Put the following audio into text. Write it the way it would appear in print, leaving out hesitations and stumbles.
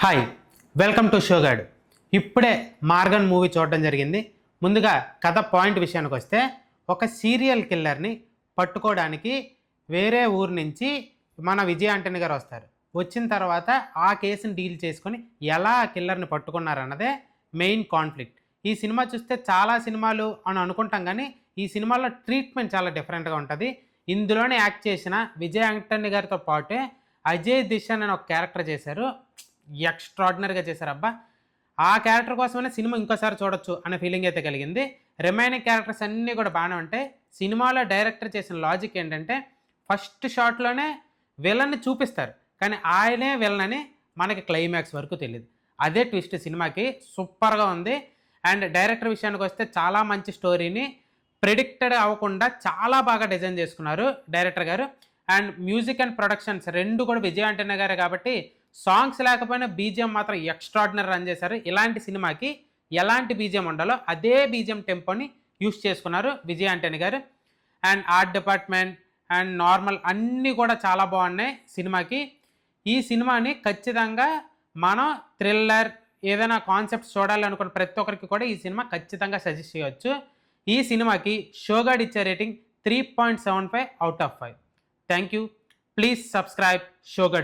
Hi, welcome to షోగాడ్. ఇప్పుడే Morgan movie చూడడం జరిగింది. ముందుగా కథ పాయింట్ విషయానికి వస్తే, ఒక సీరియల్ కిల్లర్ని పట్టుకోవడానికి వేరే ఊరు నుంచి మన విజయ్ ఆంటనీ గారు వస్తారు. వచ్చిన తర్వాత ఆ కేసుని డీల్ చేసుకొని ఎలా ఆ కిల్లర్ని పట్టుకున్నారన్నదే మెయిన్ కాన్ఫ్లిక్ట్. ఈ సినిమా చూస్తే చాలా సినిమాలు అని అనుకుంటాం, కానీ ఈ సినిమాలో ట్రీట్మెంట్ చాలా డిఫరెంట్గా ఉంటుంది. ఇందులోనే యాక్ట్ చేసిన విజయ్ ఆంటనీ గారితో పాటే అజయ్ దిశాన్ అని ఒక క్యారెక్టర్ చేశారు. ఎక్స్ట్రాడినరీగా చేశారు అబ్బా. ఆ క్యారెక్టర్ కోసమైనా సినిమా ఇంకోసారి చూడొచ్చు అనే ఫీలింగ్ అయితే కలిగింది. రిమైనింగ్ క్యారెక్టర్స్ అన్నీ కూడా బాగానే ఉంటాయి. సినిమాలో డైరెక్టర్ చేసిన లాజిక్ ఏంటంటే, ఫస్ట్ షాట్లోనే విలన్ని చూపిస్తారు, కానీ ఆయనే విలన్ అని మనకి క్లైమాక్స్ వరకు తెలియదు. అదే ట్విస్ట్ సినిమాకి. సూపర్గా ఉంది. అండ్ డైరెక్టర్ విషయానికి వస్తే చాలా మంచి స్టోరీని ప్రెడిక్టెడ్ అవ్వకుండా చాలా బాగా డిజైన్ చేసుకున్నారు డైరెక్టర్ గారు. అండ్ మ్యూజిక్ అండ్ ప్రొడక్షన్స్ రెండు కూడా విజయ్ ఆంటనీ గారే కాబట్టి సాంగ్స్ లేకపోయినా బీజిఎం మాత్రం ఎక్స్ట్రాడినరీ రన్ చేశారు. ఇలాంటి సినిమాకి ఎలాంటి బీజిఎం ఉండాలో అదే బీజిఎం టెంపోని యూస్ చేసుకున్నారు విజయ్ ఆంటనీ గారు. And art department and normal అన్నీ కూడా చాలా బాగున్నాయి సినిమాకి. ఈ సినిమాని ఖచ్చితంగా మనం థ్రిల్లర్ ఏదైనా కాన్సెప్ట్స్ చూడాలి అనుకున్న ప్రతి ఒక్కరికి కూడా ఈ సినిమా ఖచ్చితంగా సజెస్ట్ చేయవచ్చు. ఈ సినిమాకి షోగాడ్ ఇచ్చే rating 3.75 out of 5. Thank you. Please subscribe షోగాడ్.